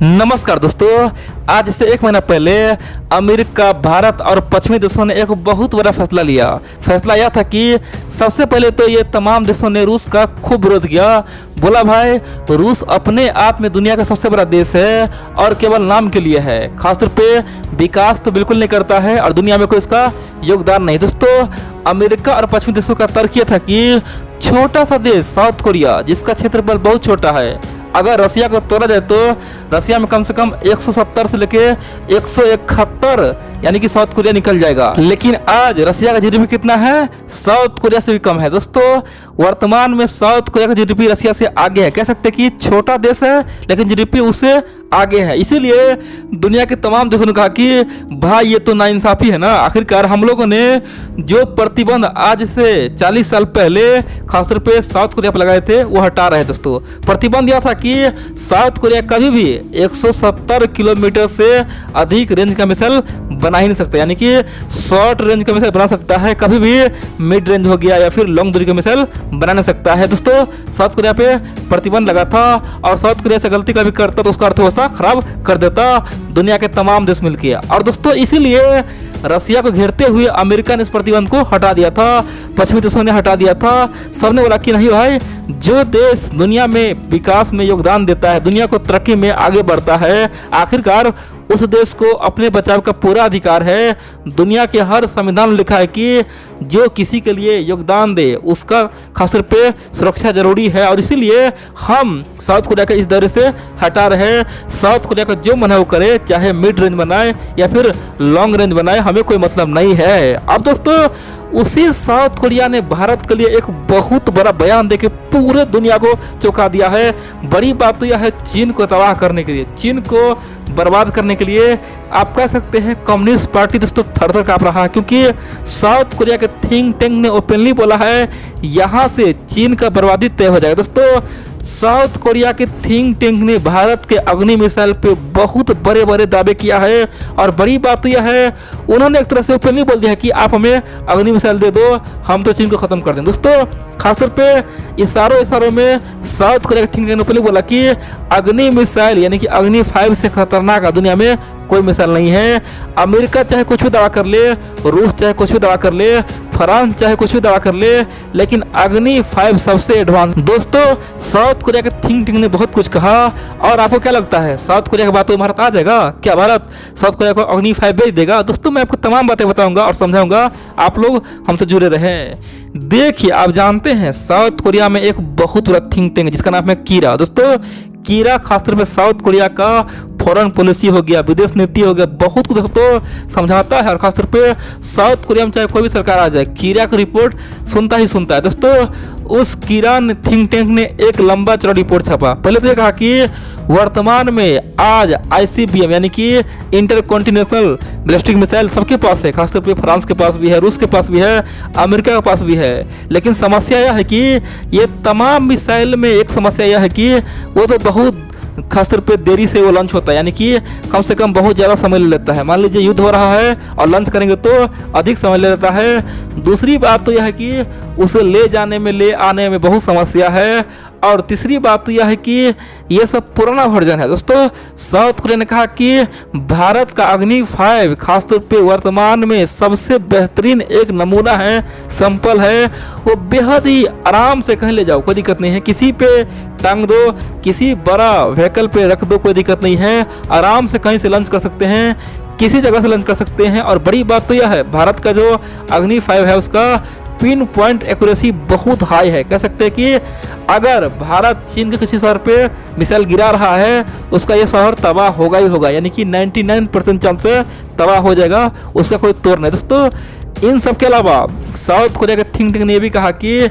नमस्कार दोस्तों। आज से एक महीना पहले अमेरिका, भारत और पश्चिमी देशों ने एक बहुत बड़ा फैसला लिया। फैसला यह था कि सबसे पहले तो ये तमाम देशों ने रूस का खूब विरोध किया। बोला भाई, रूस अपने आप में दुनिया का सबसे बड़ा देश है और केवल नाम के लिए है, खासतौर पे विकास तो बिल्कुल नहीं करता है और दुनिया में कोई इसका योगदान नहीं। दोस्तों, अमेरिका और पश्चिमी देशों का तर्क यह था कि छोटा सा देश साउथ कोरिया, जिसका क्षेत्रफल बहुत छोटा है, अगर रसिया को तोड़ा जाए तो रसिया में कम से कम 170 से लेके 171 यानी कि साउथ कोरिया निकल जाएगा। लेकिन आज रसिया का जीडीपी कितना है? साउथ कोरिया से भी कम है। दोस्तों, वर्तमान में साउथ कोरिया का जीडीपी रसिया से आगे है। कह सकते हैं कि छोटा देश है लेकिन जीडीपी उससे आगे है। इसीलिए दुनिया के तमाम देशों ने कहा कि भाई ये तो नाइंसाफी है ना। आखिरकार हम लोगों ने जो प्रतिबंध आज से 40 साल पहले खासतौर पे साउथ कोरिया पर लगाए थे वो हटा रहे हैं। दोस्तों, प्रतिबंध यह था कि साउथ कोरिया कभी भी 170 किलोमीटर से अधिक रेंज का मिसाइल बना ही नहीं सकता, यानी कि शॉर्ट रेंज का मिसाइल बना सकता है, कभी भी मिड रेंज हो गया या फिर लॉन्ग दूरी का मिसाइल बना नहीं सकता है। दोस्तों, साउथ कोरिया पे प्रतिबंध लगा था और साउथ कोरिया से गलती कभी करता तो उसका अर्थव्यवस्था खराब कर देता दुनिया के तमाम देश मिलकर। और दोस्तों, इसीलिए रसिया को घेरते हुए अमेरिका ने इस प्रतिबंध को हटा दिया था, पश्चिमी देशों ने हटा दिया था। सबने बोला कि नहीं भाई, जो देश दुनिया में विकास में योगदान देता है, दुनिया को तरक्की में आगे बढ़ता है, आखिरकार उस देश को अपने बचाव का पूरा अधिकार है। दुनिया के हर संविधान में लिखा है कि जो किसी के लिए योगदान दे उसका खासतौर पे सुरक्षा जरूरी है। और इसीलिए हम साउथ कोरिया के इस दौरे से हटा रहे हैं। साउथ कोरिया का जो मन है वो करे, चाहे मिड रेंज बनाए या फिर लॉन्ग रेंज बनाए, हमें कोई मतलब नहीं है। अब दोस्तों, उसी साउथ कोरिया ने भारत के लिए एक बहुत बड़ा बयान देके पूरे दुनिया को चौंका दिया है। बड़ी बात तो यह है, चीन को तबाह करने के लिए, चीन को बर्बाद करने के लिए आप कह सकते हैं कम्युनिस्ट पार्टी दोस्तों थर-थर कांप रहा है, क्योंकि साउथ कोरिया के थिंक टैंक ने ओपनली बोला है यहाँ से चीन का बर्बादी तय हो जाएगा। दोस्तों, साउथ कोरिया के थिंक टैंक ने भारत के अग्नि मिसाइल पे बहुत बड़े बड़े दावे किया है। और बड़ी बात तो यह है, उन्होंने एक तरह से ओपनली बोल दिया है कि आप हमें अग्नि मिसाइल दे दो, हम तो चीन को खत्म कर दें। दोस्तों, खासतौर पे इशारों में साउथ कोरिया के थिंक टैंक ने ओपनली बोला कि अग्नि मिसाइल यानी कि अग्नि 5 से खतरनाक दुनिया में कोई मिसाइल नहीं है। अमेरिका चाहे कुछ भी दावा कर ले, रूस चाहे कुछ भी दावा कर ले, फ्रांस चाहे कुछ भी दावा कर ले, लेकिन अग्नि 5 सबसे एडवांस। दोस्तों, साउथ कोरिया के थिंक टैंक ने बहुत कुछ कहा। और आपको क्या लगता है, साउथ कोरिया की बात तो भारत आ जाएगा क्या? भारत साउथ कोरिया को अग्नि 5 भेज देगा? दोस्तों, मैं आपको तमाम बातें बताऊंगा और समझाऊंगा, आप लोग हमसे जुड़े रहें। देखिए, आप जानते हैं साउथ कोरिया में एक बहुत बड़ा थिंक टैंक है जिसका नाम है कीरा। दोस्तों, कीरा खासतौर पे साउथ कोरिया का फॉरेन पॉलिसी हो गया, विदेश नीति हो गया, बहुत कुछ तो समझाता है। और खासतौर पे साउथ कोरिया में चाहे कोई भी सरकार आ जाए, कीरा की रिपोर्ट सुनता ही सुनता है। दोस्तों, उस कीरा थिंक टैंक ने एक लंबा चौड़ा रिपोर्ट छापा। पहले से कहा कि वर्तमान में आज ICBM यानी कि इंटरकॉन्टिनेंटल बैलिस्टिक मिसाइल सबके पास है, खासतौर पे फ्रांस के पास भी है, रूस के पास भी है, अमेरिका के पास भी है। लेकिन समस्या यह है कि ये तमाम मिसाइल में एक समस्या यह है कि वो तो बहुत खासतौर पे देरी से वो लॉन्च होता है, यानी कि कम से कम बहुत ज़्यादा समय ले लेता है। मान लीजिए युद्ध हो रहा है और लॉन्च करेंगे तो अधिक समय ले लेता है। दूसरी बात तो यह है कि उसे ले जाने में, ले आने में बहुत समस्या है। और तीसरी बात तो यह है कि ये सब पुराना वर्जन है। दोस्तों, साउथ कोरिया ने कहा कि भारत का अग्नि 5 खासतौर पे वर्तमान में सबसे बेहतरीन एक नमूना है, सैंपल है। वो बेहद ही आराम से कहीं ले जाओ, कोई दिक्कत नहीं है, किसी पे टांग दो, किसी बड़ा व्हीकल पे रख दो, कोई दिक्कत नहीं है, आराम से कहीं से लॉन्च कर सकते हैं, किसी जगह से लॉन्च कर सकते हैं। और बड़ी बात तो यह है, भारत का जो अग्नि 5 है उसका पिन पॉइंट एक्यूरेसी बहुत हाई है। कह सकते हैं कि अगर भारत चीन के किसी शहर पे मिसाइल गिरा रहा है, उसका ये शहर तबाह होगा ही होगा, यानी कि 99% चांस से तबाह हो जाएगा, उसका कोई तोड़ नहीं। दोस्तों, इन सब के अलावा साउथ कोरिया के थिंक टैंक ने भी कहा कि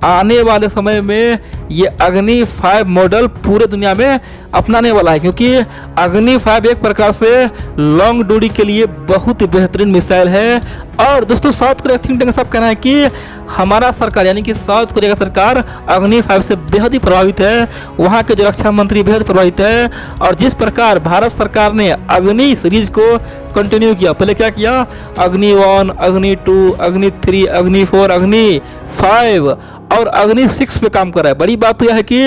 आने वाले समय में ये अग्नि 5 मॉडल पूरे दुनिया में अपनाने वाला है, क्योंकि अग्नि 5 एक प्रकार से लॉन्ग दूरी के लिए बहुत ही बेहतरीन मिसाइल है। और दोस्तों, साउथ कोरिया थिंक टैंक का सब कहना है कि हमारा सरकार यानी कि साउथ कोरिया का सरकार अग्नि 5 से बेहद ही प्रभावित है, वहाँ के जो रक्षा मंत्री बेहद प्रभावित है। और जिस प्रकार भारत सरकार ने अग्नि सीरीज को कंटिन्यू किया, पहले क्या किया, अग्नि 1, अग्नि 2, अग्नि 3, अग्नि 4, अग्नि 5 और अग्नि 6 पे काम कर रहा है। बड़ी बात तो यह है कि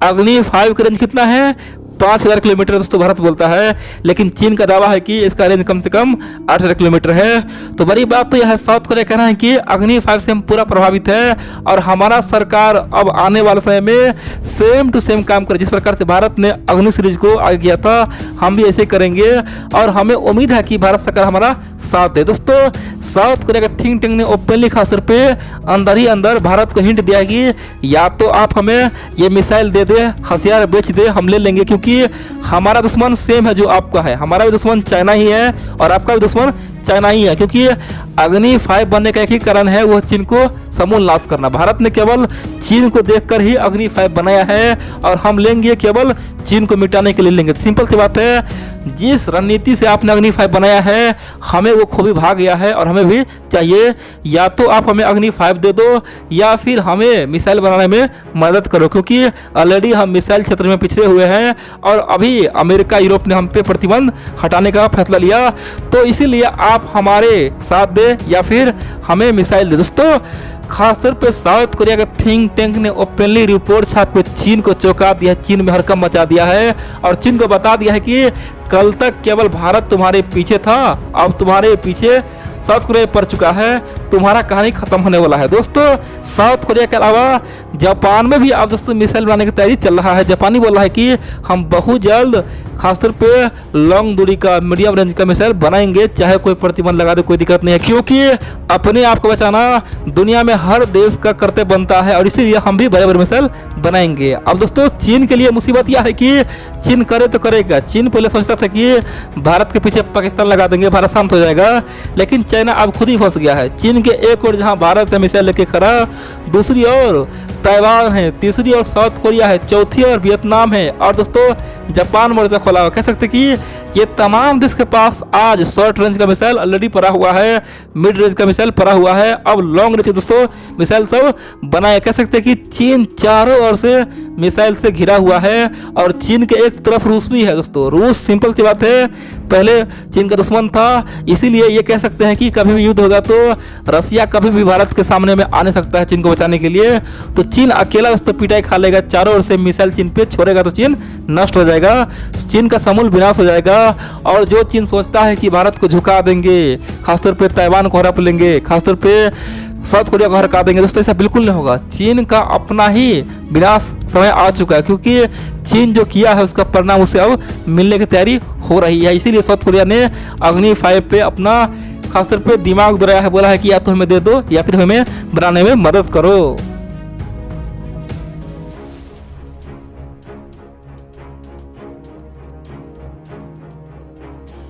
अग्नि 5 का रेंज कितना है, 5000 किलोमीटर दोस्तों भारत बोलता है, लेकिन चीन का दावा है कि इसका रेंज कम से कम 8000 किलोमीटर है। तो बड़ी बात तो यह है, साउथ कोरिया कहना है कि अग्नि 5 से हम पूरा प्रभावित है और हमारा सरकार अब आने वाले समय में सेम टू सेम काम करे। जिस प्रकार से भारत ने अग्नि सीरीज को आगे किया था, हम भी ऐसे करेंगे और हमें उम्मीद है कि भारत सरकार हमारा साथ दे। दोस्तों साउथ कोरिया के थिंक टैंक ने ओपनली खास तौर पे अंदर ही अंदर भारत को हिंट दिया कि या तो आप हमें ये मिसाइल दे दे, हथियार बेच दे, हम ले लेंगे, क्योंकि हमारा दुश्मन सेम है जो आपका है। हमारा भी दुश्मन चाइना ही है और आपका भी दुश्मन चाइना ही है, क्योंकि अग्नि 5 बनने का एक ही कारण है, वो चीन को समूल नाश करना। भारत ने केवल चीन को देखकर ही अग्नि 5 बनाया है और हम लेंगे केवल चीन को मिटाने के लिए लेंगे। तो सिंपल सी बात है, जिस रणनीति से आपने अग्नि 5 बनाया है हमें वो खूबी भाग गया है और हमें भी चाहिए। या तो आप हमें अग्नि 5 दे दो या फिर हमें मिसाइल बनाने में मदद करो, क्योंकि ऑलरेडी हम मिसाइल क्षेत्र में पिछड़े हुए हैं और अभी अमेरिका यूरोप ने हम पे प्रतिबंध हटाने का फैसला लिया। तो इसीलिए आप हमारे साथ दे या फिर हमें मिसाइल दे। दोस्तों खासतौर पे साउथ कोरिया के थिंक टैंक ने ओपनली रिपोर्ट छाप के चीन को चौंका दिया, चीन में हड़कंप मचा दिया है और चीन को बता दिया है कि कल तक केवल भारत तुम्हारे पीछे था, अब तुम्हारे पीछे साउथ कोरिया पड़ चुका है, तुम्हारा कहानी खत्म होने वाला है। दोस्तों साउथ कोरिया के अलावा जापान में भी अब दोस्तों मिसाइल बनाने की तैयारी चल रहा है। जापानी बोल रहा है कि हम बहुत जल्द खासतौर पे लॉन्ग दूरी का मीडियम रेंज का मिसाइल बनाएंगे, चाहे कोई प्रतिबंध लगा दे कोई दिक्कत नहीं है, क्योंकि अपने आप को बचाना दुनिया में हर देश का कर्तव्य बनता है और इसीलिए हम भी बड़े बड़े मिसाइल बनाएंगे। अब दोस्तों चीन के लिए मुसीबत यह है कि चीन करे तो करेगा। चीन पहले सोचता था कि भारत के पीछे पाकिस्तान लगा देंगे, भारत शांत हो जाएगा, लेकिन चाइना अब खुद ही फंस गया है। चीन के एक ओर जहां भारत है मिसाइल लेके खड़ा, दूसरी ओर ताइवान है, तीसरी ओर साउथ कोरिया है, चौथी ओर वियतनाम है और दोस्तों जापान मोर्चा खोला हुआ। कह सकते कि ये तमाम देश के पास आज शॉर्ट रेंज का मिसाइल ऑलरेडी पड़ा हुआ है, मिड रेंज का मिसाइल पड़ा हुआ है, अब लॉन्ग रेंज दोस्तों मिसाइल सब बनाए। कह सकते कि चीन चारों ओर से मिसाइल से घिरा हुआ है और चीन के एक तरफ रूस भी है। दोस्तों रूस सिंपल सी बात है, पहले चीन का दुश्मन था, इसीलिए ये कह सकते हैं कि कभी भी युद्ध होगा तो रसिया कभी भी भारत के सामने में आ नहीं सकता है चीन को बचाने के लिए। तो चीन अकेला दोस्तों पिटाई खा लेगा, चारों ओर से मिसाइल चीन पे छोड़ेगा तो चीन नष्ट हो जाएगा, चीन का समूल विनाश हो जाएगा। और जो चीन सोचता है कि भारत को झुका देंगे, खासतौर पे ताइवान को हड़प लेंगे, खासतौर पे साउथ कोरिया को हड़का देंगे, दोस्तों ऐसा बिल्कुल नहीं होगा। चीन का अपना ही विनाश समय आ चुका है, क्योंकि चीन जो किया है उसका परिणाम उसे अब मिलने की तैयारी हो रही है। इसीलिए साउथ कोरिया ने अग्नि 5 पे अपना खासतौर पे दिमाग दौड़ाया है, बोला है कि या तो हमें दे दो या फिर हमें बनाने में मदद करो।